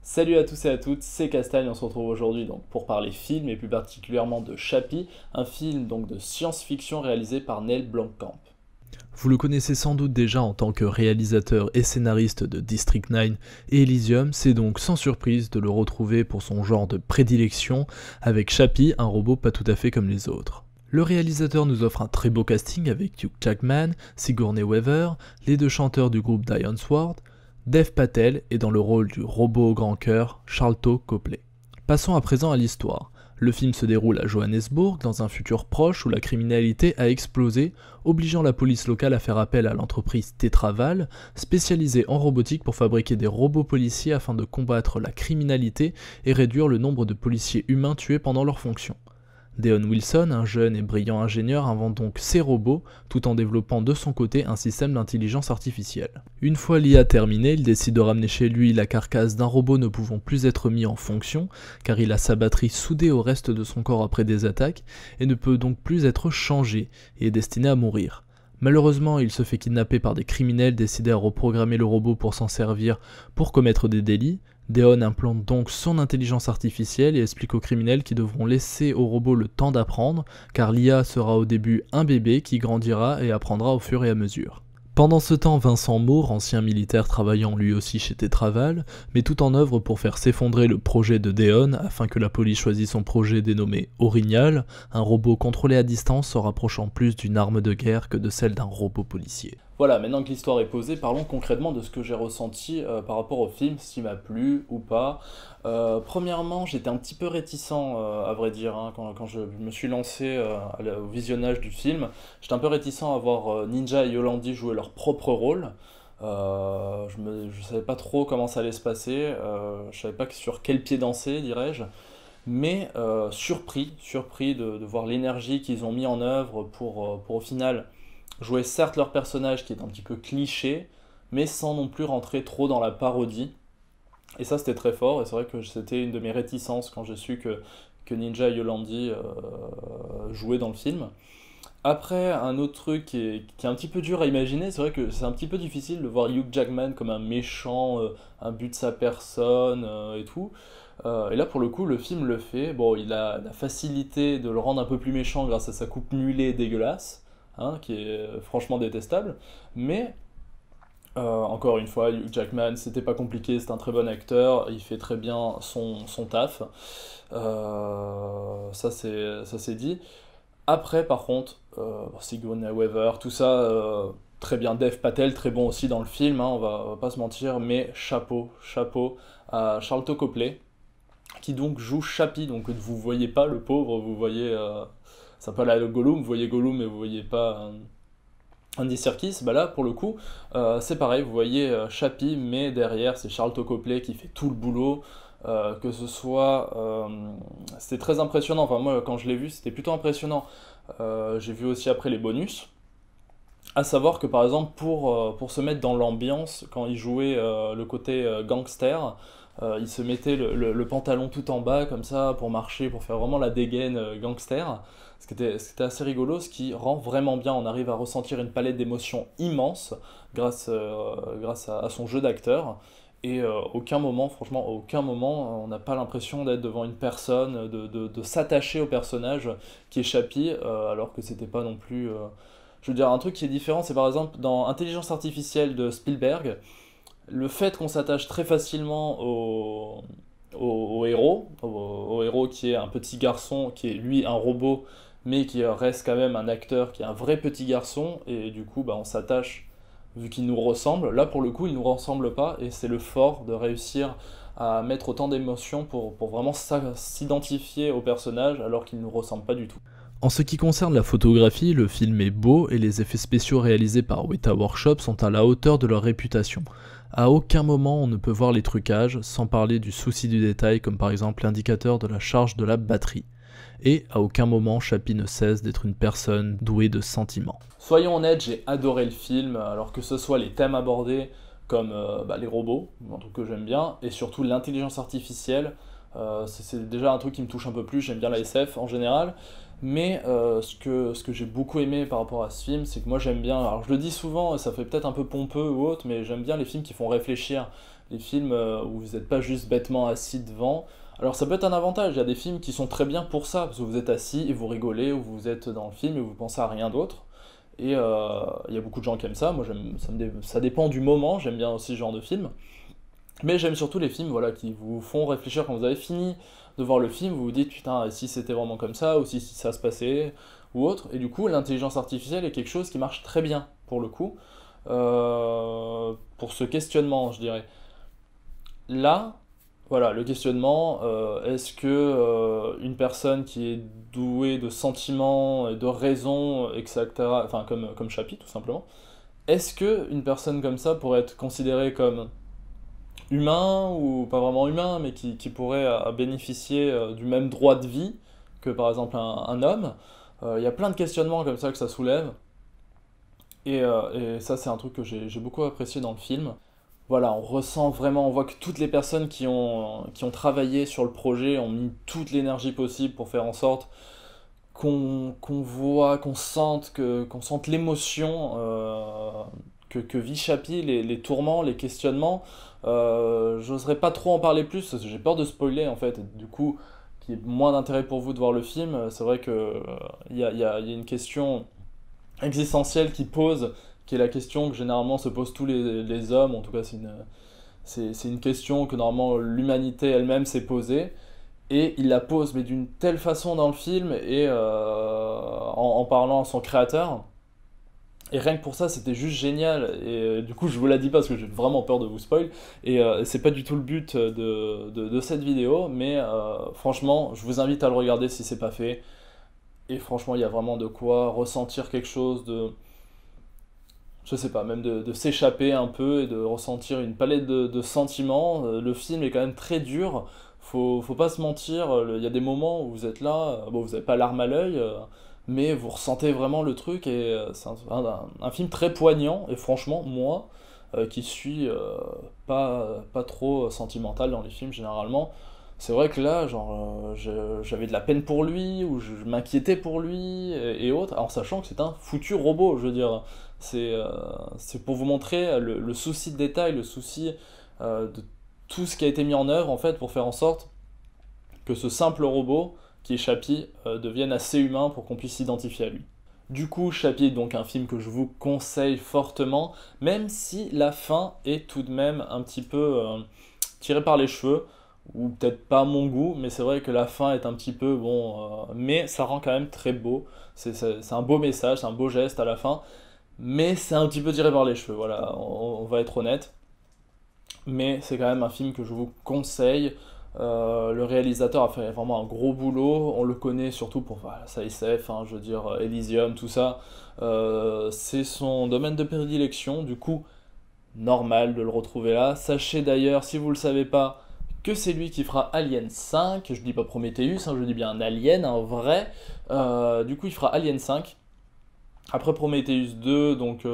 Salut à tous et à toutes, c'est Castagne, on se retrouve aujourd'hui donc pour parler film et plus particulièrement de Chappie, un film donc de science-fiction réalisé par Neil Blomkamp. Vous le connaissez sans doute déjà en tant que réalisateur et scénariste de District 9 et Elysium, c'est donc sans surprise de le retrouver pour son genre de prédilection avec Chappie, un robot pas tout à fait comme les autres. Le réalisateur nous offre un très beau casting avec Hugh Jackman, Sigourney Weaver, les deux chanteurs du groupe Diane Sword, Dev Patel et dans le rôle du robot au grand cœur, Sharlto Copley. Passons à présent à l'histoire. Le film se déroule à Johannesburg, dans un futur proche où la criminalité a explosé, obligeant la police locale à faire appel à l'entreprise Tetraval, spécialisée en robotique pour fabriquer des robots policiers afin de combattre la criminalité et réduire le nombre de policiers humains tués pendant leurs fonctions. Deon Wilson, un jeune et brillant ingénieur, invente donc ces robots, tout en développant de son côté un système d'intelligence artificielle. Une fois l'IA terminée, il décide de ramener chez lui la carcasse d'un robot ne pouvant plus être mis en fonction, car il a sa batterie soudée au reste de son corps après des attaques, et ne peut donc plus être changé, et est destiné à mourir. Malheureusement, il se fait kidnapper par des criminels décidés à reprogrammer le robot pour s'en servir pour commettre des délits. Deon implante donc son intelligence artificielle et explique aux criminels qu'ils devront laisser au robot le temps d'apprendre, car l'IA sera au début un bébé qui grandira et apprendra au fur et à mesure. Pendant ce temps, Vincent Moore, ancien militaire travaillant lui aussi chez Tetraval, met tout en œuvre pour faire s'effondrer le projet de Deon afin que la police choisisse son projet dénommé Orignal, un robot contrôlé à distance se rapprochant plus d'une arme de guerre que de celle d'un robot policier. Voilà, maintenant que l'histoire est posée, parlons concrètement de ce que j'ai ressenti par rapport au film, s'il m'a plu ou pas. Premièrement, j'étais un petit peu réticent, à vrai dire, hein, quand je me suis lancé au visionnage du film. J'étais un peu réticent à voir Ninja et Yolandi jouer leur propre rôle. Je savais pas trop comment ça allait se passer, je savais pas sur quel pied danser, dirais-je. Mais surpris de voir l'énergie qu'ils ont mis en œuvre pour au final jouer certes leur personnage qui est un petit peu cliché, mais sans non plus rentrer trop dans la parodie. Et ça c'était très fort, et c'est vrai que c'était une de mes réticences quand j'ai su que Ninja et Yolandi jouaient dans le film. Après, un autre truc qui est un petit peu dur à imaginer, c'est vrai que c'est un petit peu difficile de voir Hugh Jackman comme un méchant, un but de sa personne et tout. Et là, pour le coup, le film le fait. Bon, il a la facilité de le rendre un peu plus méchant grâce à sa coupe mulet dégueulasse, hein, qui est franchement détestable. Mais, encore une fois, Hugh Jackman, c'était pas compliqué, c'est un très bon acteur, il fait très bien son taf. Ça c'est dit. Après, par contre, Sigourney Weaver, tout ça, très bien. Dev Patel, très bon aussi dans le film, hein, on va pas se mentir, mais chapeau à Sharlto Copley, qui donc joue Chappie, donc vous voyez pas le pauvre, vous voyez, ça peut aller à Gollum, vous voyez Gollum mais vous voyez pas Andy Serkis, bah là pour le coup c'est pareil, vous voyez Chappie, mais derrière c'est Sharlto Copley qui fait tout le boulot, que ce soit, c'était très impressionnant, enfin moi quand je l'ai vu c'était plutôt impressionnant. J'ai vu aussi après les bonus, à savoir que par exemple pour se mettre dans l'ambiance, quand il jouait le côté gangster, il se mettait le pantalon tout en bas comme ça pour marcher, pour faire vraiment la dégaine gangster, ce qui était assez rigolo, ce qui rend vraiment bien, on arrive à ressentir une palette d'émotions immense grâce à son jeu d'acteur. Et aucun moment, franchement, aucun moment, on n'a pas l'impression d'être devant une personne, de s'attacher au personnage qui est Chappie, alors que c'était pas non plus. Je veux dire, un truc qui est différent, c'est par exemple dans Intelligence artificielle de Spielberg, le fait qu'on s'attache très facilement au héros, au héros qui est un petit garçon, qui est lui un robot, mais qui reste quand même un acteur, qui est un vrai petit garçon, et du coup, bah, on s'attache vu qu'il nous ressemble. Là, pour le coup, il nous ressemble pas, et c'est le fort de réussir à mettre autant d'émotions pour vraiment s'identifier au personnage alors qu'il nous ressemble pas du tout. En ce qui concerne la photographie, le film est beau et les effets spéciaux réalisés par Weta Workshop sont à la hauteur de leur réputation. À aucun moment on ne peut voir les trucages, sans parler du souci du détail comme par exemple l'indicateur de la charge de la batterie. Et à aucun moment Chappie ne cesse d'être une personne douée de sentiments. Soyons honnêtes, j'ai adoré le film, alors que ce soit les thèmes abordés, comme bah, les robots, un truc que j'aime bien, et surtout l'intelligence artificielle. C'est déjà un truc qui me touche un peu plus, j'aime bien la SF en général. Mais ce que j'ai beaucoup aimé par rapport à ce film, c'est que moi j'aime bien, alors je le dis souvent, ça fait peut-être un peu pompeux ou autre, mais j'aime bien les films qui font réfléchir. les films où vous n'êtes pas juste bêtement assis devant. Alors ça peut être un avantage, il y a des films qui sont très bien pour ça, parce que vous êtes assis et vous rigolez, ou vous êtes dans le film et vous pensez à rien d'autre. Et il y a beaucoup de gens qui aiment ça, moi ça dépend du moment, j'aime bien aussi ce genre de film. Mais j'aime surtout les films voilà, qui vous font réfléchir quand vous avez fini de voir le film, vous vous dites putain, si c'était vraiment comme ça, ou si ça se passait, ou autre. Et du coup, l'intelligence artificielle est quelque chose qui marche très bien, pour le coup, pour ce questionnement, je dirais. Là, voilà, le questionnement, est-ce que une personne qui est douée de sentiments et de raison, etc., enfin comme Chapi tout simplement, est-ce que une personne comme ça pourrait être considérée comme humain ou pas vraiment humain, mais qui pourrait bénéficier du même droit de vie que par exemple un homme? Il y a plein de questionnements comme ça que ça soulève, et ça c'est un truc que j'ai beaucoup apprécié dans le film. Voilà, on ressent vraiment, on voit que toutes les personnes qui ont travaillé sur le projet ont mis toute l'énergie possible pour faire en sorte qu'on voit, qu'on sente l'émotion que vit Chappie, les tourments, les questionnements. J'oserais pas trop en parler plus, parce que j'ai peur de spoiler en fait, et du coup, qu'il y ait moins d'intérêt pour vous de voir le film. C'est vrai que il y a une question existentielle qui pose, qui est la question que généralement se posent tous les hommes, en tout cas c'est une question que normalement l'humanité elle-même s'est posée, et il la pose mais d'une telle façon dans le film, et en parlant à son créateur, et rien que pour ça c'était juste génial, et du coup je vous la dis pas parce que j'ai vraiment peur de vous spoil, et c'est pas du tout le but de cette vidéo, mais franchement je vous invite à le regarder si c'est pas fait, et franchement il y a vraiment de quoi ressentir quelque chose de je sais pas, même de s'échapper un peu et de ressentir une palette de sentiments. Le film est quand même très dur, faut pas se mentir, il y a des moments où vous êtes là, bon vous avez pas larme à l'œil, mais vous ressentez vraiment le truc, et c'est un film très poignant, et franchement, moi, qui suis pas trop sentimental dans les films généralement, c'est vrai que là, genre, j'avais de la peine pour lui, ou je m'inquiétais pour lui, et autres, en sachant que c'est un foutu robot, je veux dire. C'est c'est pour vous montrer le souci de détail, le souci de tout ce qui a été mis en œuvre, en fait, pour faire en sorte que ce simple robot, qui est Chappie, devienne assez humain pour qu'on puisse s'identifier à lui. Du coup, Chappie est donc un film que je vous conseille fortement, même si la fin est tout de même un petit peu tirée par les cheveux, ou peut-être pas à mon goût, mais c'est vrai que la fin est un petit peu bon, mais ça rend quand même très beau. C'est un beau message, c'est un beau geste à la fin, mais c'est un petit peu tiré par les cheveux, voilà, on va être honnête. Mais c'est quand même un film que je vous conseille. Le réalisateur a fait vraiment un gros boulot, on le connaît surtout pour voilà, sa SF, hein, je veux dire Elysium, tout ça. C'est son domaine de prédilection, du coup, normal de le retrouver là. Sachez d'ailleurs, si vous le savez pas, que c'est lui qui fera Alien 5, je dis pas Prometheus, hein, je dis bien un alien, un vrai. Du coup, il fera Alien 5. Après Prometheus 2, donc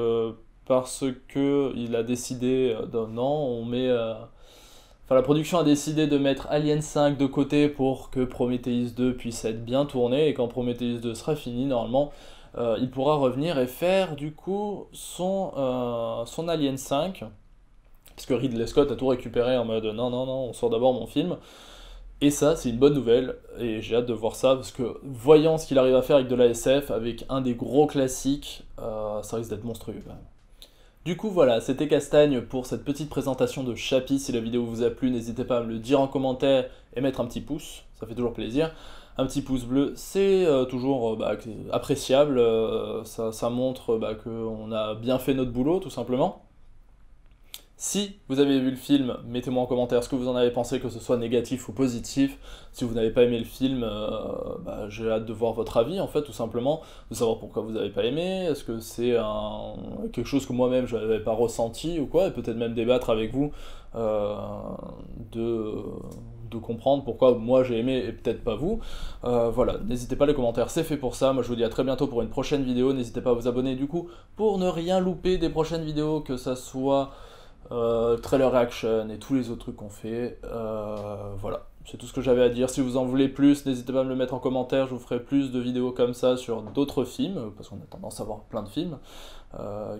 parce que il a décidé, non, on met... Enfin, la production a décidé de mettre Alien 5 de côté pour que Prometheus 2 puisse être bien tourné, et quand Prometheus 2 sera fini, normalement, il pourra revenir et faire du coup son Alien 5. Parce que Ridley Scott a tout récupéré en mode non, non, non, on sort d'abord mon film. Et ça, c'est une bonne nouvelle, et j'ai hâte de voir ça, parce que voyant ce qu'il arrive à faire avec de la SF, avec un des gros classiques, ça risque d'être monstrueux quand même. Du coup voilà, c'était Castagne pour cette petite présentation de Chappie. Si la vidéo vous a plu, n'hésitez pas à me le dire en commentaire et mettre un petit pouce, ça fait toujours plaisir. Un petit pouce bleu, c'est toujours appréciable, ça montre qu'on a bien fait notre boulot tout simplement. Si vous avez vu le film, mettez-moi en commentaire ce que vous en avez pensé, que ce soit négatif ou positif. Si vous n'avez pas aimé le film, j'ai hâte de voir votre avis, en fait, tout simplement, de savoir pourquoi vous n'avez pas aimé, est-ce que c'est quelque chose que moi-même je n'avais pas ressenti ou quoi, et peut-être même débattre avec vous de comprendre pourquoi moi j'ai aimé et peut-être pas vous. Voilà, n'hésitez pas, les commentaires, c'est fait pour ça. Moi je vous dis à très bientôt pour une prochaine vidéo. N'hésitez pas à vous abonner du coup pour ne rien louper des prochaines vidéos, que ça soit trailer reaction et tous les autres trucs qu'on fait. Voilà, c'est tout ce que j'avais à dire. Si vous en voulez plus, n'hésitez pas à me le mettre en commentaire, je vous ferai plus de vidéos comme ça sur d'autres films, parce qu'on a tendance à voir plein de films,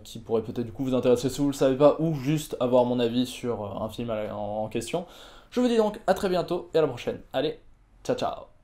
qui pourraient peut-être du coup vous intéresser si vous le savez pas, ou juste avoir mon avis sur un film en question. Je vous dis donc à très bientôt et à la prochaine. Allez, ciao ciao.